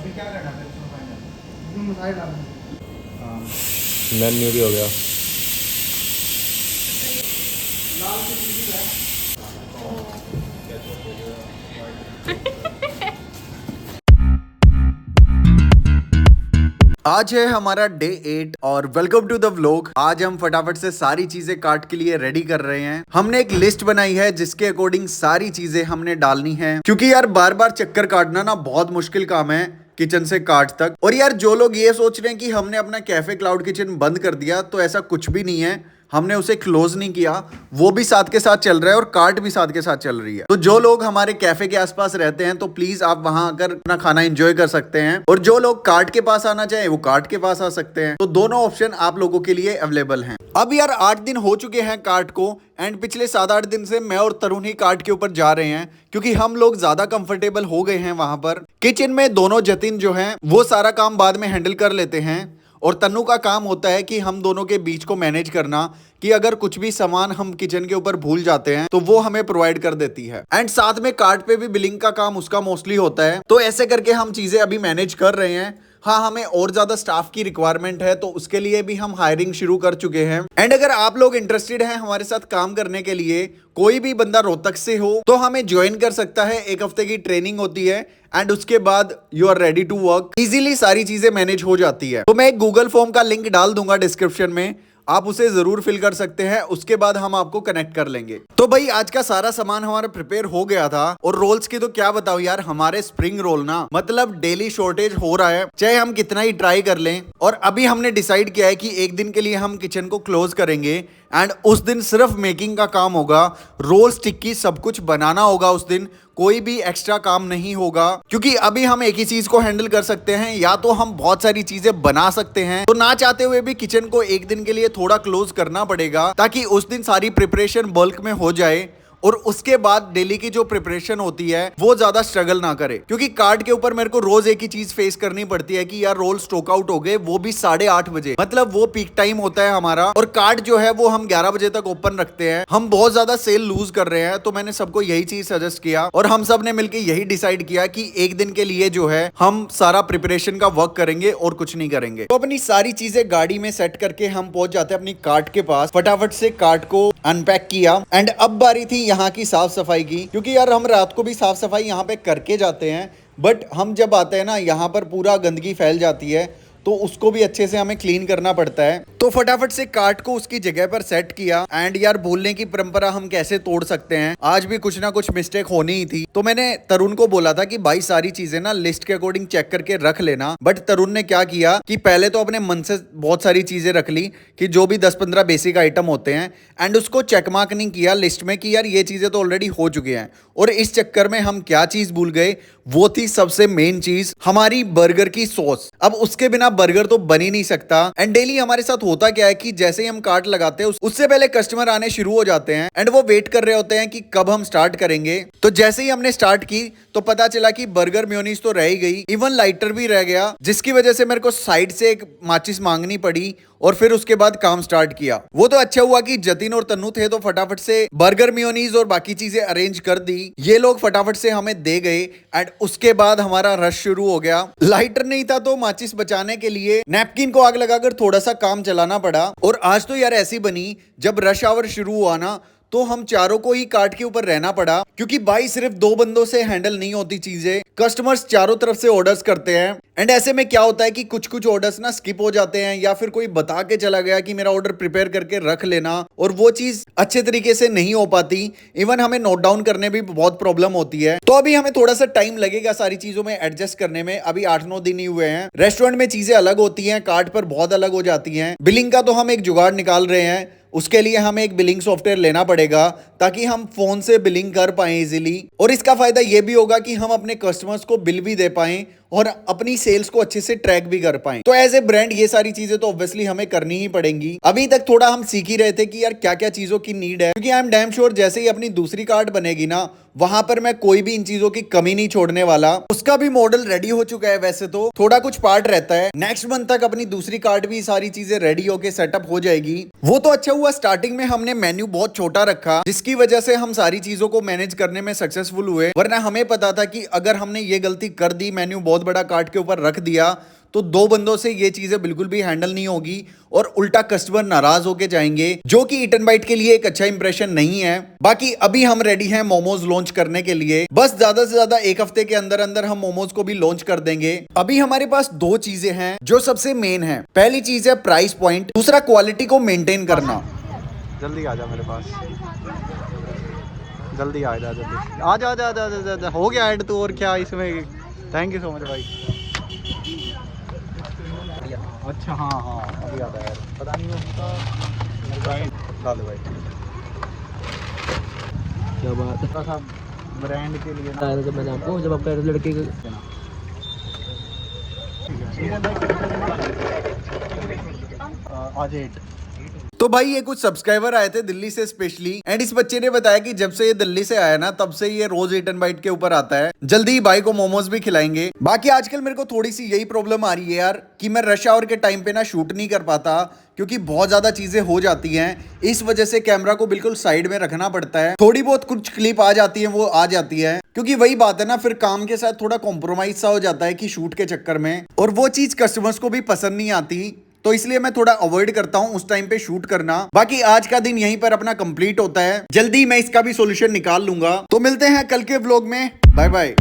अभी क्या करना है इसमें फाइनल? मसाले डालना। हाँ, मेन्यू भी हो गया। लाल की चीज़ है। आज है हमारा डे 8 और वेलकम टू द व्लॉग। आज हम फटाफट से सारी चीजें काट के लिए रेडी कर रहे हैं। हमने एक लिस्ट बनाई है जिसके अकॉर्डिंग सारी चीजें हमने डालनी है, क्योंकि यार बार बार चक्कर काटना ना बहुत मुश्किल काम है किचन से काट तक। और यार जो लोग ये सोच रहे हैं कि हमने अपना कैफे क्लाउड किचन बंद कर दिया, तो ऐसा कुछ भी नहीं है। हमने उसे क्लोज नहीं किया, वो भी साथ के साथ चल रहा है और कार्ट भी साथ के साथ चल रही है। तो जो लोग हमारे कैफे के आसपास रहते हैं तो प्लीज आप वहां आकर अपना खाना एंजॉय कर सकते हैं, और जो लोग कार्ट के पास आना चाहे वो कार्ट के पास आ सकते हैं। तो दोनों ऑप्शन आप लोगों के लिए अवेलेबल हैं। अब यार 8 दिन हो चुके हैं कार्ट को, एंड पिछले 7-8 दिन से मैं और तरुण ही कार्ट के ऊपर जा रहे हैं, क्योंकि हम लोग ज्यादा कंफर्टेबल हो गए हैं वहां पर। किचन में दोनों जतिन जो हैं वो सारा काम बाद में हैंडल कर लेते हैं, और तन्नू का काम होता है कि हम दोनों के बीच को मैनेज करना, कि अगर कुछ भी सामान हम किचन के ऊपर भूल जाते हैं तो वो हमें प्रोवाइड कर देती है। एंड साथ में कार्ट पे भी बिलिंग का काम उसका मोस्टली होता है। तो ऐसे करके हम चीजें अभी मैनेज कर रहे हैं। हाँ, हमें और ज्यादा स्टाफ की रिक्वायरमेंट है, तो उसके लिए भी हम हायरिंग शुरू कर चुके हैं। एंड अगर आप लोग इंटरेस्टेड हैं हमारे साथ काम करने के लिए, कोई भी बंदा रोहतक से हो तो हमें ज्वाइन कर सकता है। 1 हफ्ते की ट्रेनिंग होती है, एंड उसके बाद you are ready to work. Easily सारी चीजें मैनेज हो जाती है। तो मैं एक गूगल फॉर्म का लिंक डाल दूंगा डिस्क्रिप्शन में, आप उसे जरूर फिल कर सकते हैं। उसके बाद हम आपको कनेक्ट कर लेंगे। तो भाई आज का सारा सामान हमारा प्रिपेयर हो गया था, और रोल्स की तो क्या बताओ यार, हमारे स्प्रिंग रोल ना मतलब डेली शॉर्टेज हो रहा है, चाहे हम कितना ही ट्राई कर लें। और अभी हमने डिसाइड किया है कि एक दिन के लिए हम किचन को क्लोज करेंगे, एंड उस दिन सिर्फ मेकिंग का काम होगा। रोल्स, टिक्की सब कुछ बनाना होगा उस दिन, कोई भी एक्स्ट्रा काम नहीं होगा। क्योंकि अभी हम एक ही चीज को हैंडल कर सकते हैं, या तो हम बहुत सारी चीजें बना सकते हैं, तो ना चाहते हुए भी किचन को एक दिन के लिए थोड़ा क्लोज करना पड़ेगा, ताकि उस दिन सारी प्रिपरेशन बल्क में हो जाए, और उसके बाद डेली की जो प्रिपरेशन होती है वो ज्यादा स्ट्रगल ना करे। क्योंकि कार्ट के ऊपर मेरे को रोज एक ही चीज फेस करनी पड़ती है कि यार रोल स्टॉक आउट हो गए, वो भी 8:30 बजे, मतलब वो पीक टाइम होता है हमारा। और कार्ट जो है वो हम 11 बजे तक ओपन रखते हैं। हम बहुत ज्यादा सेल लूज कर रहे हैं, तो मैंने सबको यही चीज सजेस्ट किया, और हम सब ने मिलकर यही डिसाइड किया कि एक दिन के लिए जो है हम सारा प्रिपरेशन का वर्क करेंगे और कुछ नहीं करेंगे। तो अपनी सारी चीजें गाड़ी में सेट करके हम पहुंच जाते हैं अपनी कार्ट के पास। फटाफट से कार्ट को अनपैक किया, एंड अब बारी थी यहाँ की साफ सफाई की, क्योंकि यार हम रात को भी साफ सफाई यहाँ पे करके जाते हैं, बट हम जब आते हैं ना यहाँ पर पूरा गंदगी फैल जाती है, तो उसको भी अच्छे से हमें क्लीन करना पड़ता है। तो फटाफट से कार्ट को उसकी जगह पर सेट किया। एंड यार बोलने की परंपरा हम कैसे तोड़ सकते हैं, आज भी कुछ ना कुछ मिस्टेक होनी ही थी। तो मैंने तरुण को बोला था कि भाई सारी चीजें ना लिस्ट के अकॉर्डिंग चेक करके रख लेना, बट तरुण ने क्या किया कि पहले तो अपने मन से बहुत सारी चीजें रख ली, कि जो भी 10-15 बेसिक आइटम होते हैं, एंड उसको चेकमार्क नहीं किया लिस्ट में कि यार ये चीजें तो ऑलरेडी हो चुके हैं। और इस चक्कर में हम क्या चीज भूल गए, वो थी सबसे मेन चीज, हमारी बर्गर की सॉस। अब उसके बिना बर्गर तो बन ही नहीं सकता। एंड डेली हमारे साथ होता क्या है कि जैसे ही हम कार्ट लगाते हैं उससे पहले कस्टमर आने शुरू हो जाते हैं, एंड वो वेट कर रहे होते हैं कि कब हम स्टार्ट करेंगे। तो जैसे ही हमने स्टार्ट की तो पता चला कि बर्गर मेयोनीज तो रह ही गई, इवन लाइटर भी रह गया, जिसकी वजह से मेरे को साइड से एक माचिस मांगनी पड़ी, और फिर उसके बाद काम स्टार्ट किया। वो तो अच्छा हुआ कि जतिन और तन्नू थे, तो फटाफट से बर्गर मेयोनीज और बाकी चीजें अरेंज कर दी। ये लोग फटाफट से हमें दे गए, एंड उसके बाद हमारा रश शुरू हो गया। लाइटर नहीं था तो माचिस बचाने के लिए नैपकिन को आग लगाकर थोड़ा सा काम चलाना पड़ा। और आज तो यार ऐसी बनी, जब रश आवर शुरू हुआ ना, तो हम चारों को ही कार्ट के ऊपर रहना पड़ा, क्योंकि भाई सिर्फ 2 बंदों से हैंडल नहीं होती चीजें, कस्टमर्स चारों तरफ से ऑर्डर्स करते हैं। एंड ऐसे में क्या होता है कि कुछ कुछ ऑर्डर्स ना स्किप हो जाते हैं, या फिर कोई बता के चला गया कि मेरा ऑर्डर प्रिपेयर करके रख लेना, और वो चीज अच्छे तरीके से नहीं हो पाती। इवन हमें नोट डाउन करने भी बहुत प्रॉब्लम होती है। तो अभी हमें थोड़ा सा टाइम लगेगा सारी चीजों में एडजस्ट करने में। अभी 8-9 दिन ही हुए हैं। रेस्टोरेंट में चीजें अलग होती हैं, कार्ट पर बहुत अलग हो जाती हैं। बिलिंग का तो हम एक जुगाड़ निकाल रहे हैं, उसके लिए हमें एक बिलिंग सॉफ्टवेयर लेना पड़ेगा, ताकि हम फोन से बिलिंग कर पाएं इजीली। और इसका फायदा ये भी होगा कि हम अपने कस्टमर्स को बिल भी दे पाएं, और अपनी सेल्स को अच्छे से ट्रैक भी कर पाएं। तो एज ए ब्रांड ये सारी चीजें तो ऑब्वियसली हमें करनी ही पड़ेंगी। अभी तक थोड़ा हम सीख ही रहे थे कि यार क्या क्या चीजों की नीड है, क्योंकि आई एम डैम श्योर जैसे ही अपनी दूसरी कार्ड बनेगी ना, वहां पर मैं कोई भी इन चीजों की कमी नहीं छोड़ने वाला। उसका भी मॉडल रेडी हो चुका है, वैसे तो थोड़ा कुछ पार्ट रहता है। नेक्स्ट मंथ तक अपनी दूसरी कार्ड भी सारी चीजें रेडी होके सेटअप हो जाएगी। वो तो अच्छा हुआ स्टार्टिंग में हमने मेन्यू बहुत छोटा रखा, जिसकी वजह से हम सारी चीजों को मैनेज करने में सक्सेसफुल हुए। वरना हमें पता था कि अगर हमने ये गलती कर दी, मेन्यू बहुत बहुत बड़ा कार्ट के ऊपर रख दिया तो 2 बंदों से ये चीजें बिल्कुल भी हैंडल नहीं होगी और उल्टा कस्टमर नाराज होके जाएंगे, जो कि ईट एंड बाइट के लिए एक अच्छा इंप्रेशन नहीं है। बाकी अभी हम रेडी हैं मोमोज लॉन्च करने के लिए, बस ज्यादा से ज्यादा 1 हफ्ते के अंदर अंदर हम मोमोज को भी लॉन्च कर देंगे। अभी हमारे पास 2 चीजें हैं जो सबसे मेन है। पहली चीज है प्राइस पॉइंट, दूसरा क्वालिटी को मेंटेन करना। जल्दी आ जा मेरे पास, जल्दी आ जा, जल्दी आ जा, आ जा, आ जा, हो गया ऐड तो और क्या इसमें। थैंक यू सो मच भाई। अच्छा हाँ हाँ अभी आता है यार, पता नहीं होता डाल दे भाई। क्या बात है, थोड़ा सा ब्रांड के लिए ना, जब मैंने आपको जब आपका लड़के के आज 8 तो भाई ये कुछ सब्सक्राइबर आए थे दिल्ली से स्पेशली, एंड इस बच्चे ने बताया कि जब से ये दिल्ली से आया ना तब से ये रोज ईट एंड बाइट के ऊपर आता है। जल्दी ही भाई को मोमोज भी खिलाएंगे। बाकी आजकल मेरे को थोड़ी सी यही प्रॉब्लम आ रही है यार कि मैं रश आवर के टाइम पे ना शूट नहीं कर पाता, क्योंकि बहुत ज्यादा चीजें हो जाती हैं। इस वजह से कैमरा को बिल्कुल साइड में रखना पड़ता है। थोड़ी बहुत कुछ क्लिप आ जाती है वो आ जाती है, क्योंकि वही बात है ना, फिर काम के साथ थोड़ा कॉम्प्रोमाइज सा हो जाता है कि शूट के चक्कर में, और वो चीज कस्टमर्स को भी पसंद नहीं आती, तो इसलिए मैं थोड़ा अवॉइड करता हूं उस टाइम पे शूट करना। बाकी आज का दिन यहीं पर अपना कंप्लीट होता है, जल्दी मैं इसका भी सॉल्यूशन निकाल लूंगा। तो मिलते हैं कल के व्लॉग में, बाय बाय।